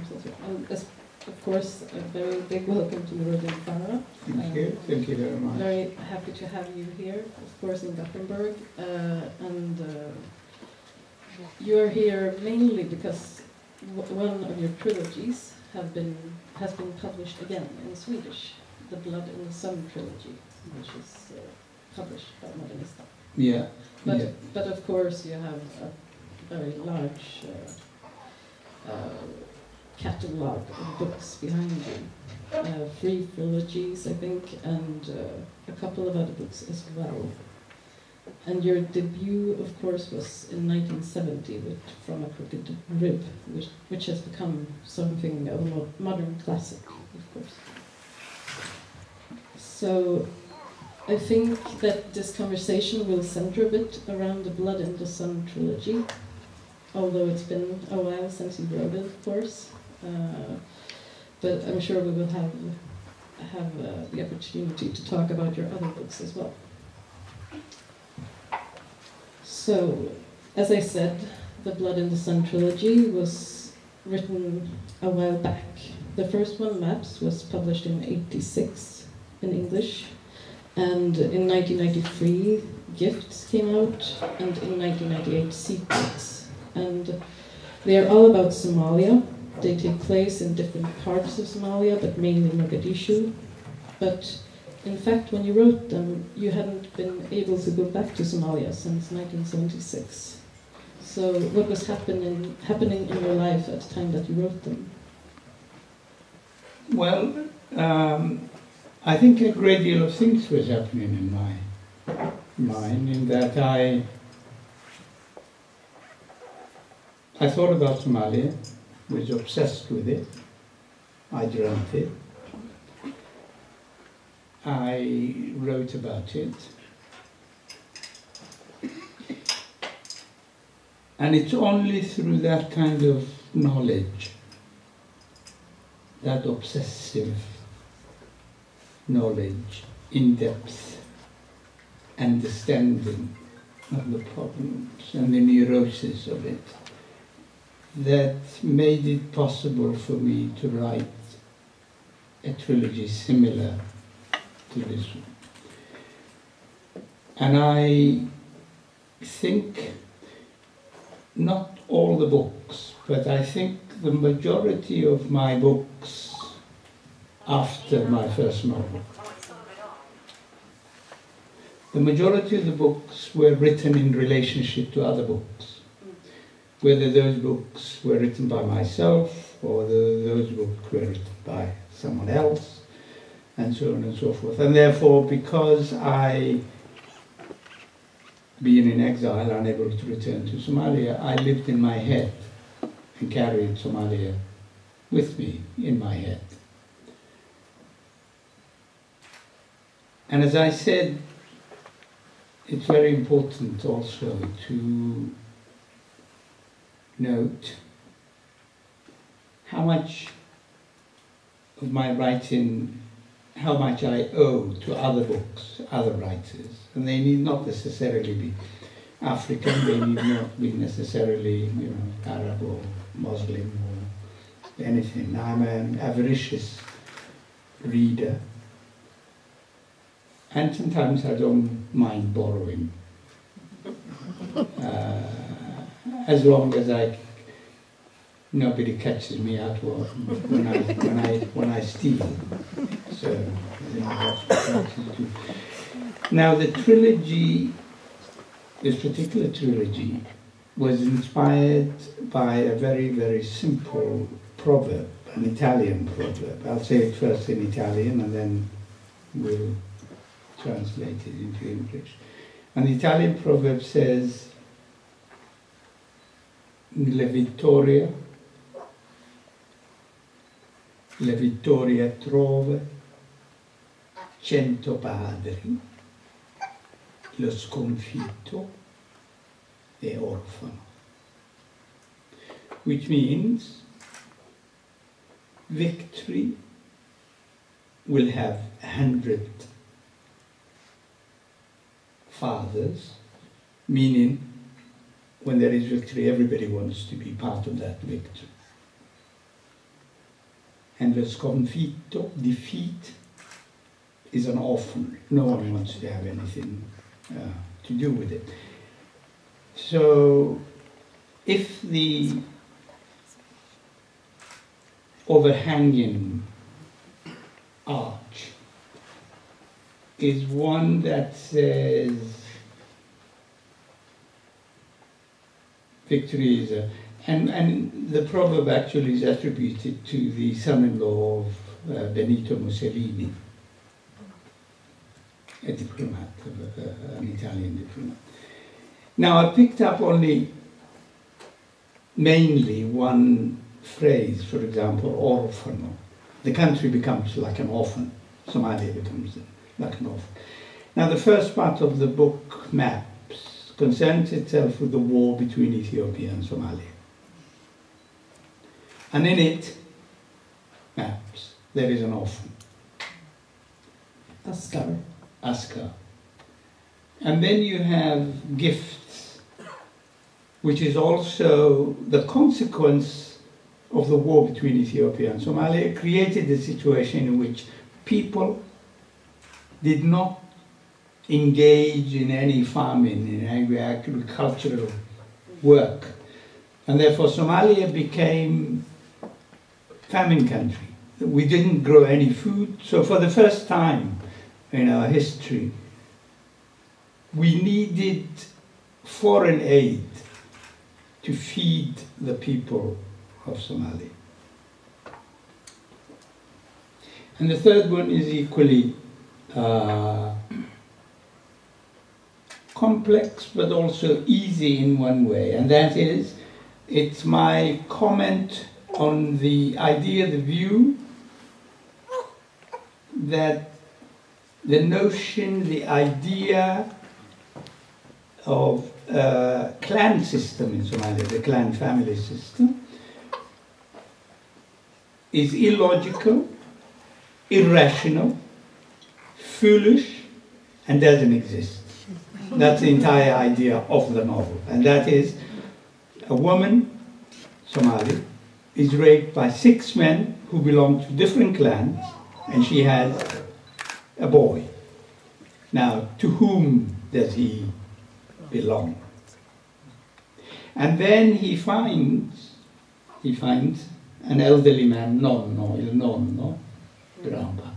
And of course, a very big welcome to Nuraddin Farah. Thank you very much. Very happy to have you here, of course, in Gothenburg. You're here mainly because one of your trilogies has been published again in Swedish, the Blood in the Sun trilogy, which is published by Nästa. Yeah. But of course you have a very large catalogue of books behind you. 3 trilogies, I think, and a couple of other books as well. And your debut, of course, was in 1970 with From a Crooked Rib, which has become something of a modern classic, of course. So I think that this conversation will center a bit around the Blood in the Sun trilogy, although it's been a while since you wrote it, of course. But I'm sure we will have the opportunity to talk about your other books as well. So, as I said, the Blood in the Sun trilogy was written a while back. The first one, Maps, was published in '86 in English, and in 1993 Gifts came out, and in 1998 Secrets. And they are all about Somalia. They take place in different parts of Somalia, but mainly Mogadishu. But in fact, when you wrote them, you hadn't been able to go back to Somalia since 1976. So what was happening in your life at the time that you wrote them? Well, I think a great deal of things was happening in my mind, in that I thought about Somalia, was obsessed with it, I dreamt it, I wrote about it, and it's only through that kind of knowledge, that obsessive knowledge, in-depth understanding of the problems and the neurosis of it, that made it possible for me to write a trilogy similar to this one. And I think not all the books, but I think the majority of my books after my first novel, the majority of the books were written in relationship to other books. Whether those books were written by myself or those books were written by someone else, and so on and so forth. And therefore, because I, being in exile, unable to return to Somalia, I lived in my head and carried Somalia with me in my head. And as I said, it's very important also to note how much of my writing, how much I owe to other books, other writers. And they need not necessarily be African, they need not be necessarily, Arab or Muslim or anything. I'm an avaricious reader, and sometimes I don't mind borrowing. As long as nobody catches me out when I steal. So that's what I do. Now the trilogy, this particular trilogy, was inspired by a very, very simple proverb, an Italian proverb. I'll say it first in Italian and then we'll translate it into English. An Italian proverb says, le vittoria trova 100 padri, lo sconfitto è orfano. Which means victory will have 100 fathers, meaning when there is victory, everybody wants to be part of that victory. and lo sconfitto, defeat, is an orphan. No one wants to have anything to do with it. So if the overhanging arch is one that says victory is a, and the proverb actually is attributed to the son-in-law of Benito Mussolini, a diplomat, an Italian diplomat. Now I picked up only mainly one phrase, for example, orfano. The country becomes like an orphan. Somalia becomes like an orphan. Now the first part of the book, Maps, concerns itself with the war between Ethiopia and Somalia. And in it, Maps, there is an orphan. Askar. Askar. And then you have gifts, which is also the consequence of the war between Ethiopia and Somalia. It created a situation in which people did not engage in any farming, in any agricultural work. And therefore Somalia became a famine country. We didn't grow any food. So for the first time in our history, we needed foreign aid to feed the people of Somalia. And the third one is equally complex, but also easy in one way, and that is, it's my comment on the idea, the view, that the notion, the idea of a clan system in Somalia, the clan family system, is illogical, irrational, foolish, and doesn't exist. That's the entire idea of the novel. And that is, a woman, Somali, is raped by 6 men who belong to different clans, and she has a boy. Now, to whom does he belong? And then he finds an elderly man, nonno, il nonno, grandpa,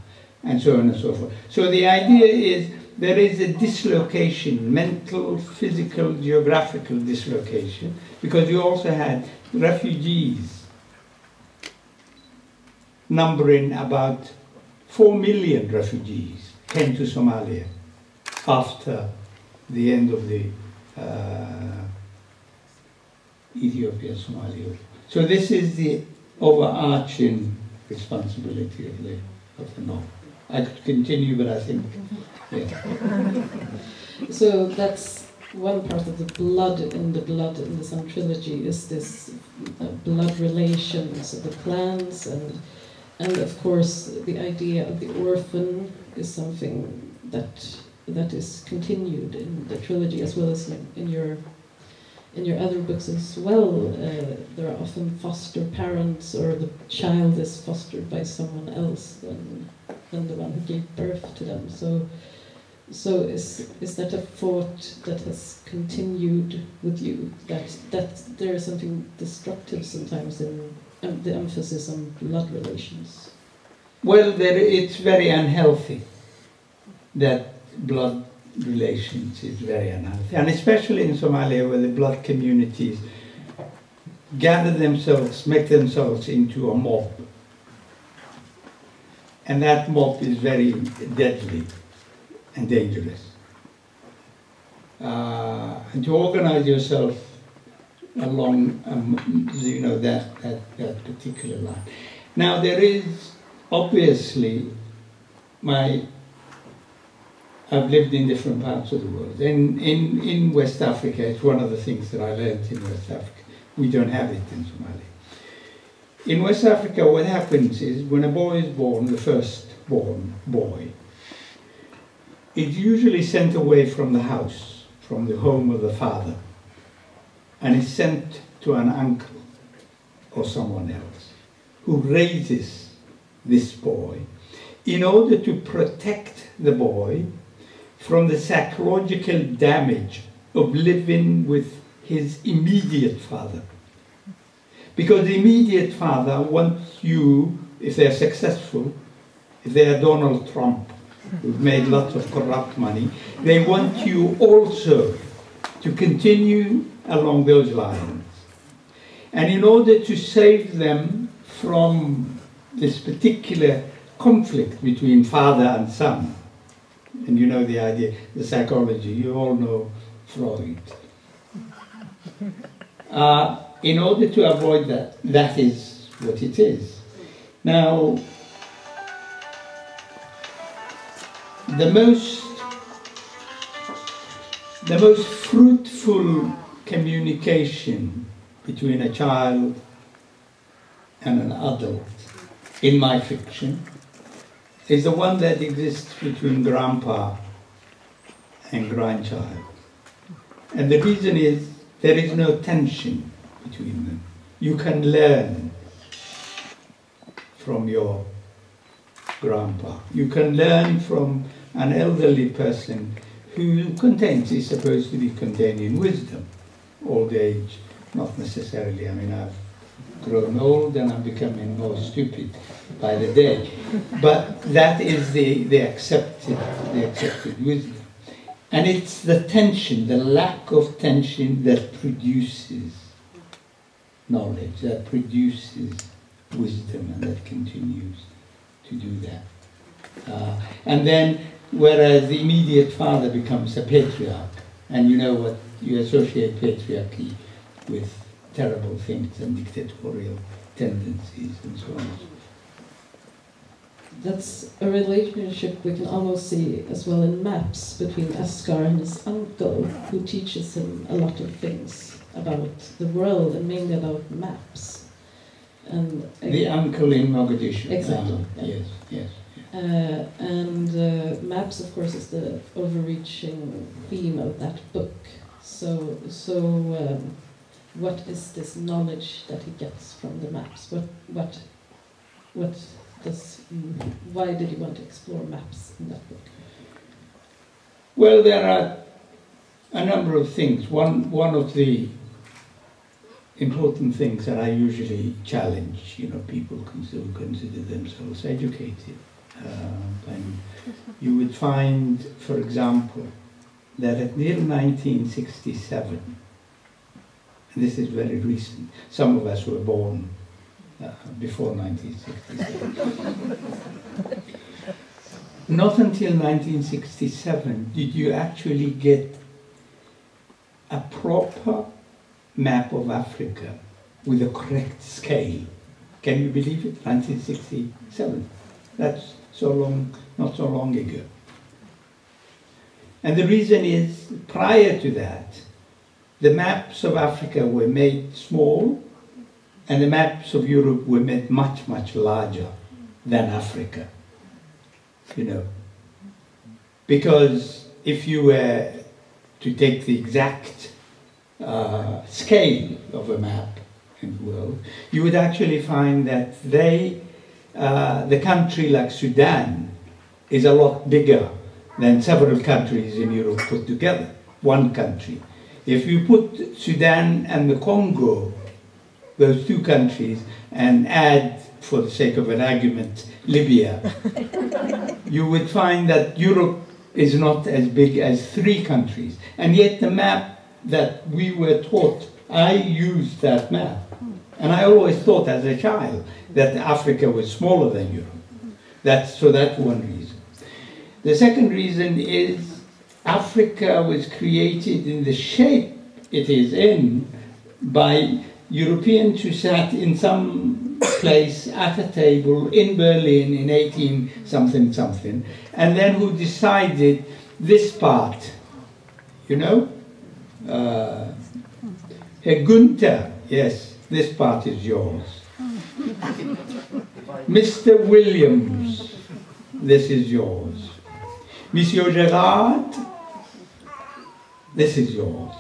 and so on and so forth. So the idea is there is a dislocation, mental, physical, geographical dislocation, because you also had refugees numbering about 4 million refugees came to Somalia after the end of the Ethiopia-Somalia. So this is the overarching responsibility of the novel. I could continue, but I think, yeah. So that's one part of the blood in the Sun trilogy, is this blood relations of the clans, and of course the idea of the orphan is something that is continued in the trilogy as well as in your other books as well. There are often foster parents, or the child is fostered by someone else than the one who gave birth to them. So is that a thought that has continued with you, that there is something destructive sometimes in the emphasis on blood relations? Well, it's very unhealthy. That blood relations is very unhealthy, and especially in Somalia, where the blood communities gather themselves, make themselves into a mob, and that mob is very deadly and dangerous. And to organize yourself along, that particular line. Now there is obviously I've lived in different parts of the world. In West Africa, it's one of the things that I learned in West Africa. We don't have it in Somalia. In West Africa, what happens is when a boy is born, the first-born boy, it's usually sent away from the house, from the home of the father, and is sent to an uncle or someone else who raises this boy, in order to protect the boy from the psychological damage of living with his immediate father. Because the immediate father wants you, if they're successful, if they are Donald Trump, who've made lots of corrupt money, they want you also to continue along those lines. And in order to save them from this particular conflict between father and son, and you know the idea, the psychology, you all know Freud. In order to avoid that, that is what it is. Now, the most fruitful communication between a child and an adult in my fiction is the one that exists between grandpa and grandchild. And the reason is there is no tension between them. You can learn from your grandpa. You can learn from an elderly person who is supposed to be containing wisdom. Old age, not necessarily. I mean, I've grown old and I'm becoming more stupid by the day. But that is the accepted wisdom. And it's the tension, the lack of tension that produces knowledge, that produces wisdom, and that continues to do that. And then, whereas the immediate father becomes a patriarch, and you know what, you associate patriarchy with terrible things and dictatorial tendencies and so on. That's a relationship we can almost see as well in maps between Asghar and his uncle, who teaches him a lot of things about the world and mainly about maps. And the uncle in Mogadishu. Exactly. Yes, yes. And maps, of course, is the overreaching theme of that book. So what is this knowledge that he gets from the maps? Why did you want to explore maps in that book? Well, there are a number of things. One of the important things that I usually challenge, people who consider themselves educated. And you would find, for example, that until 1967, and this is very recent, some of us were born before 1967. Not until 1967 did you actually get a proper map of Africa with a correct scale. Can you believe it? 1967. That's so long, not so long ago. And the reason is, prior to that, the maps of Africa were made small, and the maps of Europe were made much, much larger than Africa. Because if you were to take the exact scale of a map in the world, you would actually find that the country like Sudan is a lot bigger than several countries in Europe put together, one country. If you put Sudan and the Congo, those two countries, and add, for the sake of an argument, Libya, you would find that Europe is not as big as 3 countries. And yet the map that we were taught, I used that map. And I always thought as a child that Africa was smaller than Europe. That's one reason. The second reason is Africa was created in the shape it is in by Europeans who sat in some place at a table in Berlin in 18-something, and then who decided this part, Herr Gunther, yes, this part is yours. Mr. Williams, this is yours. Monsieur Gerard, this is yours.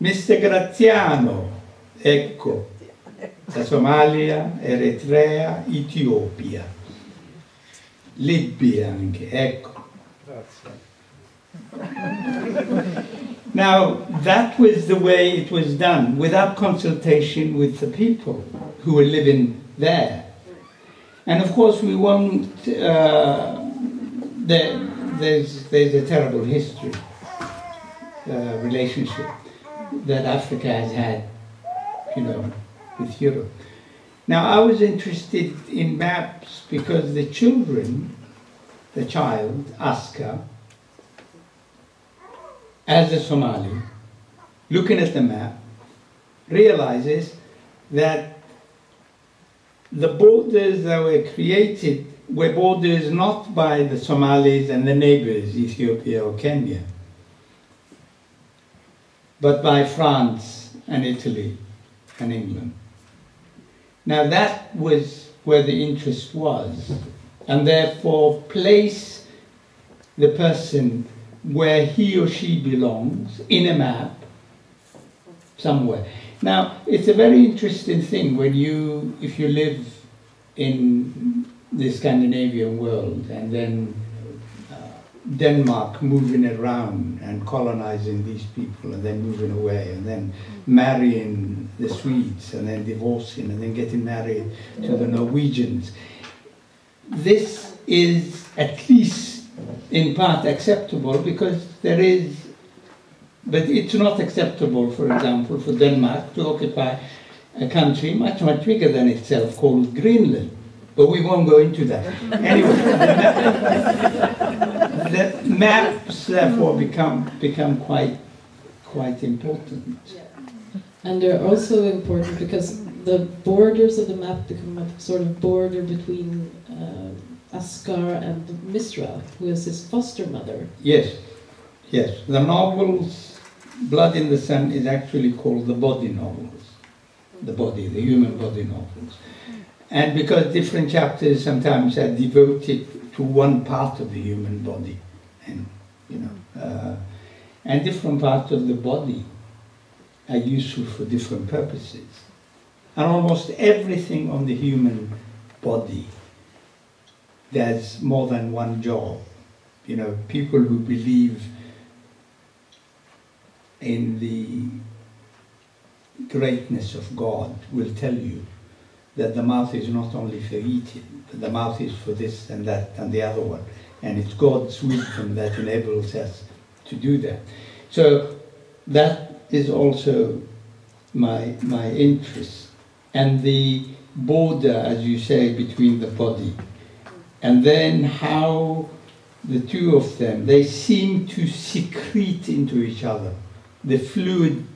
Mr. Graziano, ecco, Somalia, Eritrea, Etiopia, Libia anche, ecco. Now, that was the way it was done, without consultation with the people who were living there. And of course, we won't, there's a terrible history, relationship that Africa has had, you know, with Europe. Now, I was interested in maps because the child, Aska, as a Somali, looking at the map, realizes that the borders that were created were borders not by the Somalis and the neighbors, Ethiopia or Kenya, but by France and Italy and England. Now that was where the interest was, and therefore place the person where he or she belongs in a map somewhere. Now, it's a very interesting thing when if you live in the Scandinavian world and then Denmark moving around and colonizing these people and then moving away and then marrying the Swedes and then divorcing and then getting married to the Norwegians. This is at least in part acceptable because there is, but it's not acceptable, for example, for Denmark to occupy a country much, much bigger than itself called Greenland. But we won't go into that. Anyway, the maps therefore become quite important. And they're also important because the borders of the map become a sort of border between Askar and Misra, who is his foster mother. Yes, yes. The novels, Blood in the Sun, is actually called the body novels. The body, the human body novels. And because different chapters sometimes are devoted to one part of the human body, and you know, and different parts of the body are useful for different purposes. And almost everything on the human body does more than one job. You know, people who believe in the greatness of God will tell you that the mouth is not only for eating, but the mouth is for this and that and the other one. And it's God's wisdom that enables us to do that. So that is also my interest. And the border, as you say, between the body. And then how the two of them, they seem to secrete into each other. The fluid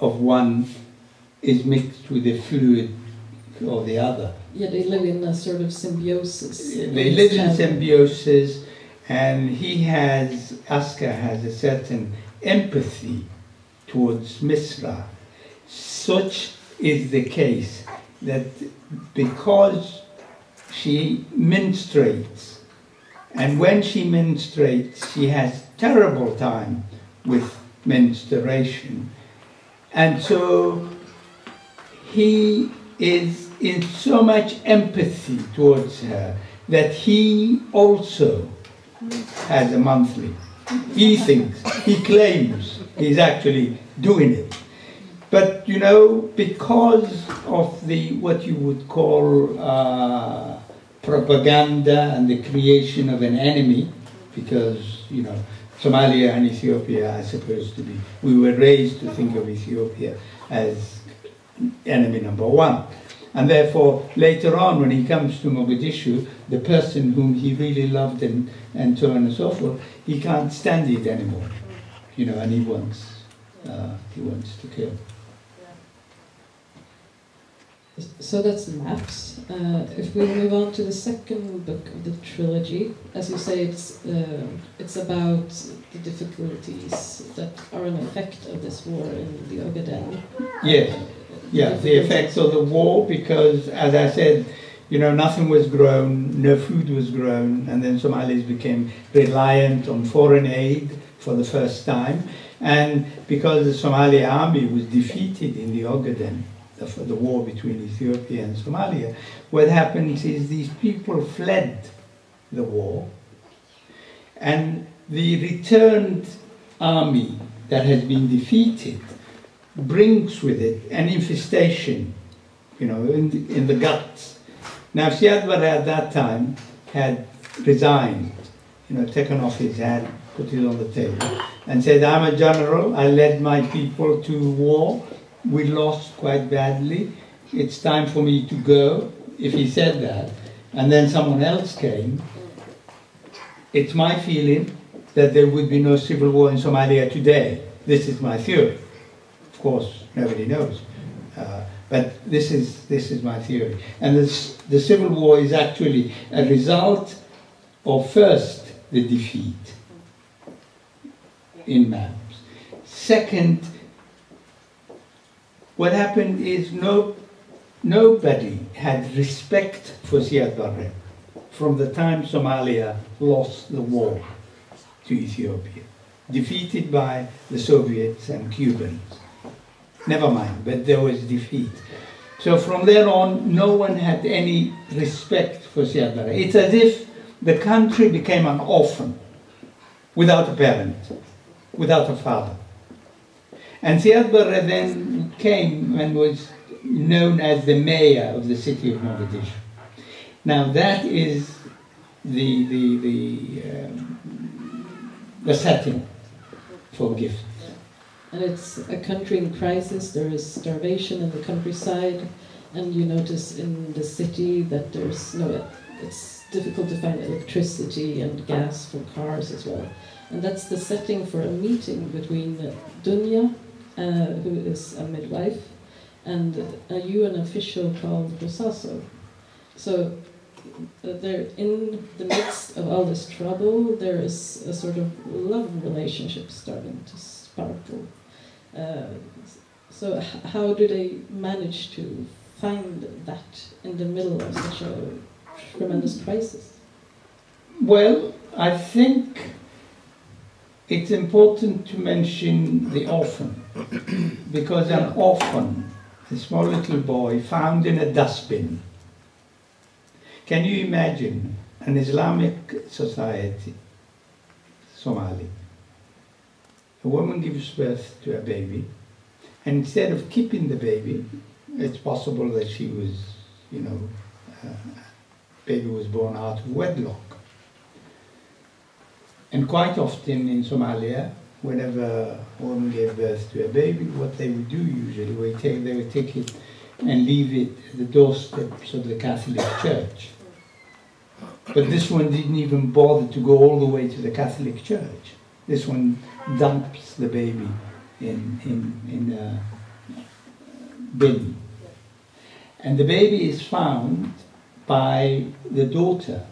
of one is mixed with the fluid of the other. Yeah, they live in a sort of symbiosis. They live in symbiosis, and Aska has a certain empathy towards Misra. Such is the case that because she menstruates, and when she menstruates, she has terrible time with menstruation, and so he is in so much empathy towards her that he also has a monthly. He thinks, he claims he's actually doing it. But you know, because of what you would call propaganda and the creation of an enemy, because you know, Somalia and Ethiopia are supposed to be, we were raised to think of Ethiopia as enemy number one. And therefore, later on, when he comes to Mogadishu, the person whom he really loved and so on and so forth, he can't stand it anymore, you know, and he wants to kill. So that's maps. If we move on to the second book of the trilogy, as you say, it's about the difficulties that are an effect of this war in the Ogaden. Yes, yeah, the effects of the war, because as I said, you know, nothing was grown, no food was grown, and then Somalis became reliant on foreign aid for the first time, and because the Somali army was defeated in the Ogaden, the war between Ethiopia and Somalia, what happens is these people fled the war, and the returned army that has been defeated brings with it an infestation, you know, in the guts. Now, Siad Barres at that time had resigned, you know, taken off his hat, put it on the table, and said, I'm a general, I led my people to war, we lost quite badly, it's time for me to go. If he said that, and then someone else came, it's my feeling that there would be no civil war in Somalia today. This is my theory. Of course, nobody knows. But this is my theory. And the civil war is actually a result of, first, the defeat in maps. Second, what happened is nobody had respect for Siad Barres from the time Somalia lost the war to Ethiopia, defeated by the Soviets and Cubans. Never mind, but there was defeat. So from then on, no one had any respect for Siad Barres. It's as if the country became an orphan, without a parent, without a father. And Siad Barres then came and was known as the mayor of the city of Mogadishu. Now that is the setting for gifts. And it's a country in crisis. There is starvation in the countryside, and you notice in the city that it's difficult to find electricity and gas for cars as well. And that's the setting for a meeting between Dunya, who is a midwife, and a UN official called Bosaso. So they're in the midst of all this trouble. There is a sort of love relationship starting to sparkle. So how do they manage to find that in the middle of such a tremendous crisis? Well, I think it's important to mention the orphan, because an orphan, a small little boy found in a dustbin. Can you imagine an Islamic society, Somali? A woman gives birth to a baby, and instead of keeping the baby, it's possible that she was, you know, baby was born out of wedlock. And quite often in Somalia, whenever a woman gave birth to a baby, what they would do usually, they would take it and leave it at the doorsteps of the Catholic Church. But this one didn't even bother to go all the way to the Catholic Church. This one dumps the baby in a bin. And the baby is found by the daughter,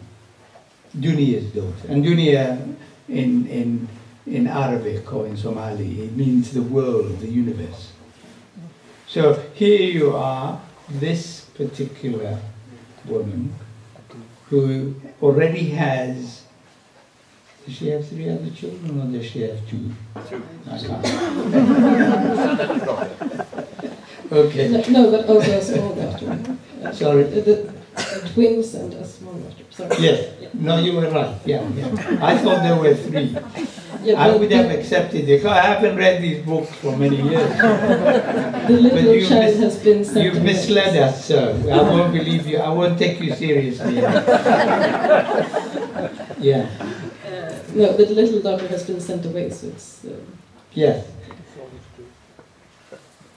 Dunia's daughter. And Dunia in Arabic or in Somali, it means the world, the universe. So here you are, this particular woman who already has, does she have 3 other children or does she have 2? I can't. Okay. No, but also a small daughter. Sorry? The twins and a small daughter. Sorry. Yes. Yeah. No, you were right. Yeah. I thought there were 3. Yeah, I would have accepted it. I haven't read these books for many years. The little child has been sent You've misled us, sir. I won't believe you. I won't take you seriously. Yeah. No, but the little daughter has been sent away, so it's... Yes.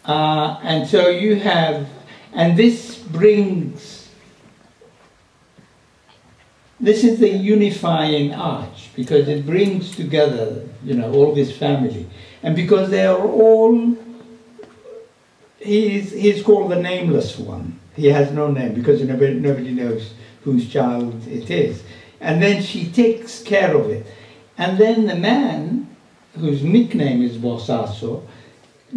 And so you have... And this brings... This is the unifying arch, because it brings together, you know, all this family. And because they are all... He's called the nameless one. He has no name, because nobody knows whose child it is. And then she takes care of it. And then the man, whose nickname is Bosaso,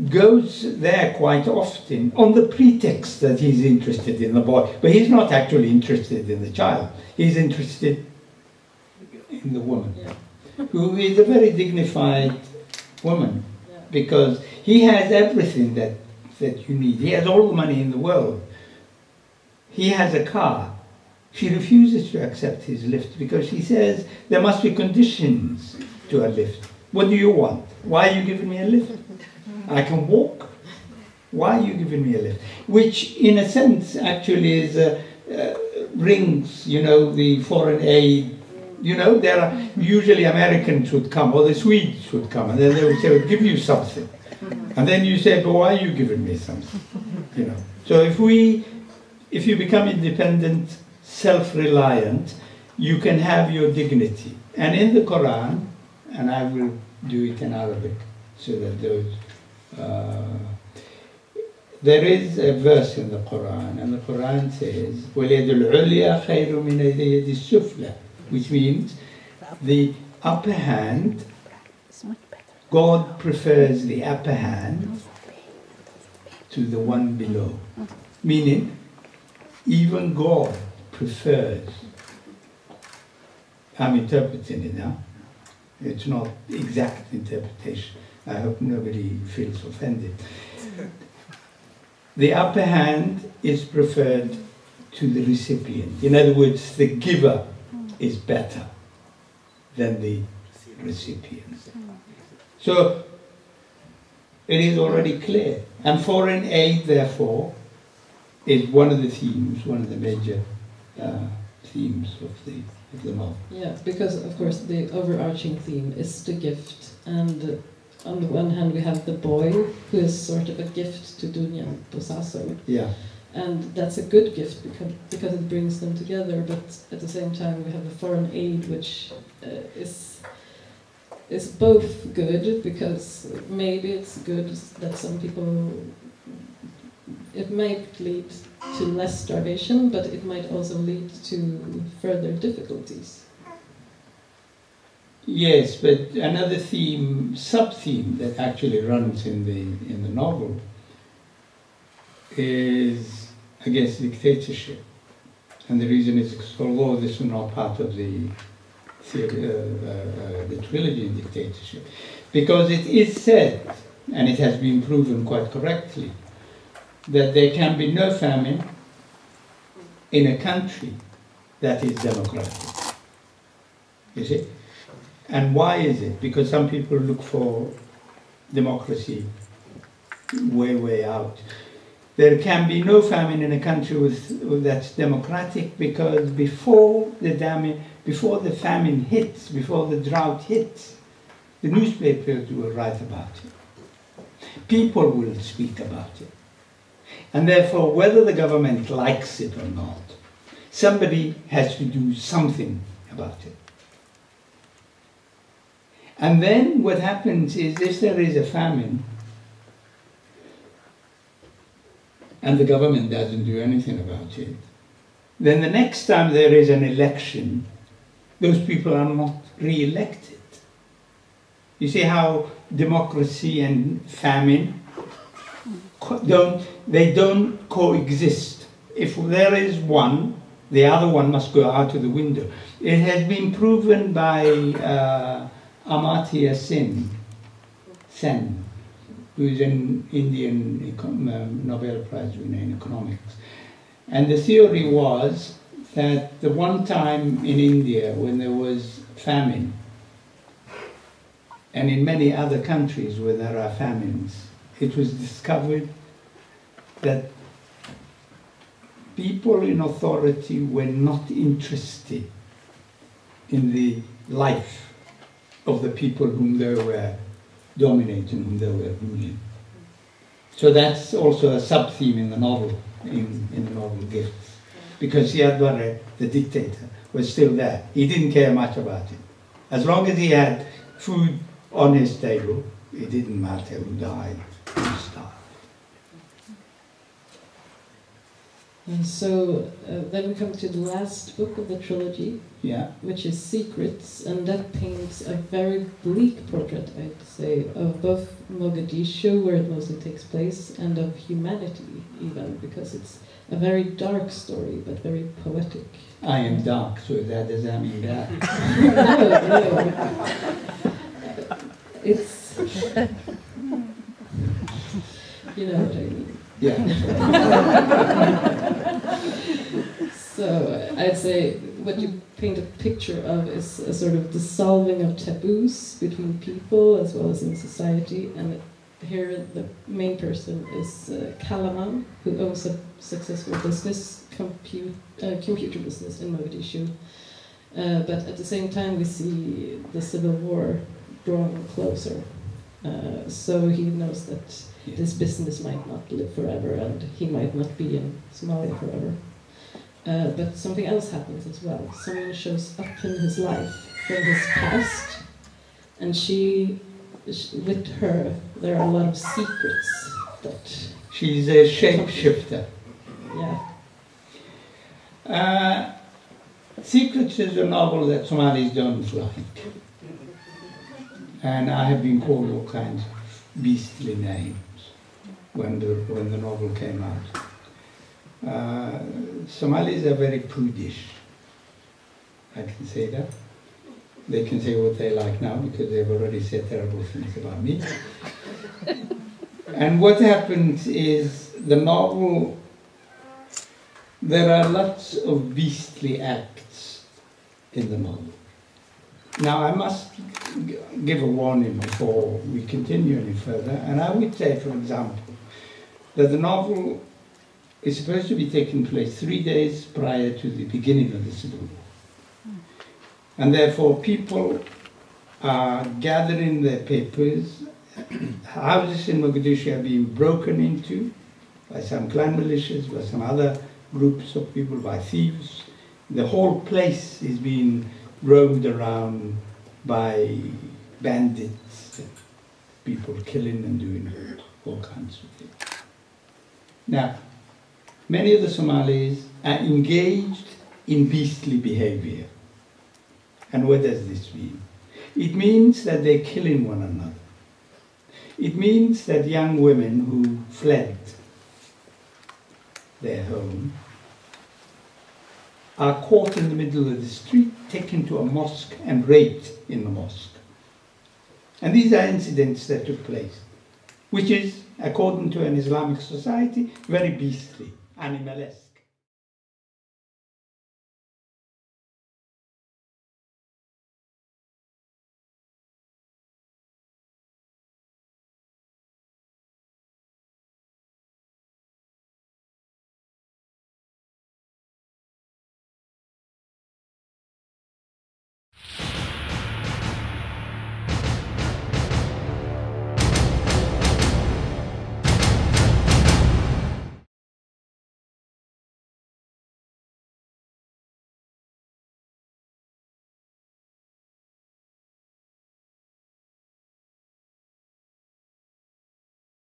goes there quite often on the pretext that he's interested in the boy. But he's not actually interested in the child. He's interested in the woman, who is a very dignified woman, because he has everything that that you need. He has all the money in the world. He has a car. She refuses to accept his lift because she says there must be conditions to a lift. What do you want? Why are you giving me a lift? I can walk. Why are you giving me a lift? Which, in a sense, actually is rings, you know, the foreign aid. You know, there are usually Americans would come, or the Swedes would come, and then they would say, "We'll give you something," and then you say, "But why are you giving me something?" You know. So if you become independent, self-reliant, you can have your dignity. And in the Quran, and I will do it in Arabic, so that those. There is a verse in the Quran, and the Quran says, وَالْيَدُ الْعُلْيَا خَيْرٌ مِنَ الْيَدِ السُّفْلَى, which means the upper hand, God prefers the upper hand to the one below. Meaning, even God prefers. I'm interpreting it now. It's not exact interpretation. I hope nobody feels offended. The upper hand is preferred to the recipient. In other words, the giver is better than the recipient. So it is already clear. And foreign aid, therefore, is one of the themes, one of the major themes of the novel. Yeah, because of course the overarching theme is the gift, and on the one hand we have the boy who is sort of a gift to Dunya and Bosaso. Yeah. And that's a good gift because it brings them together, but at the same time we have the foreign aid, which is both good, because maybe it's good that some people, it might lead to less starvation, but it might also lead to further difficulties. Yes, but another theme, sub-theme that actually runs in the novel is against dictatorship. And the reason is because although this is not part of the trilogy in dictatorship, because it is said, and it has been proven quite correctly, that there can be no famine in a country that is democratic. You see? And why is it? Because some people look for democracy way, way out. There can be no famine in a country that's democratic, because before the famine hits, before the drought hits, the newspapers will write about it. People will speak about it. And therefore, whether the government likes it or not, somebody has to do something about it. And then what happens is, if there is a famine, and the government doesn't do anything about it, then the next time there is an election, those people are not re-elected. You see how democracy and famine don't coexist. If there is one, the other one must go out of the window. It has been proven by Amartya Sen, who is an Indian Nobel Prize winner in economics. And the theory was that the one time in India when there was famine, and in many other countries where there are famines, it was discovered that people in authority were not interested in the life of the people whom they were dominating, whom they were ruling. So that's also a sub-theme in the novel, in the novel Gifts. Because Siad Barres, the dictator, was still there. He didn't care much about it. As long as he had food on his table, it didn't matter who died, who starved. And so then we come to the last book of the trilogy, which is Secrets, and that paints a very bleak portrait, I'd say, of both Mogadishu, where it mostly takes place, and of humanity even, because it's a very dark story, but very poetic. I am dark, so that does that mean that? No. It's, you know what I mean. Yeah. So I'd say what you paint a picture of is a sort of dissolving of taboos between people as well as in society, and here the main person is Kalaman, who owns a successful business, computer business in Mogadishu. But at the same time we see the civil war drawing closer. So he knows that this business might not live forever and he might not be in Somalia forever. But something else happens as well. Someone shows up in his life from his past, and with her, there are a lot of secrets that... She's a shapeshifter. Yeah. Secrets is a novel that Somalis don't like. And I have been called all kinds of beastly names when the novel came out. Somalis are very prudish. I can say that. They can say what they like now because they've already said terrible things about me. And what happens is the novel, there are lots of beastly acts in the novel. Now I must give a warning before we continue any further, and I would say, for example, that the novel is supposed to be taking place 3 days prior to the beginning of the Civil War. And therefore people are gathering their papers, houses in Mogadishu are being broken into by some clan militias, by some other groups of people, by thieves. The whole place is being roamed around by bandits, people killing and doing all kinds of things. Now, many of the Somalis are engaged in beastly behavior. And what does this mean? It means that they're killing one another. It means that young women who fled their home are caught in the middle of the street, taken to a mosque and raped in the mosque. And these are incidents that took place, which is, according to an Islamic society, very beastly, animalesque.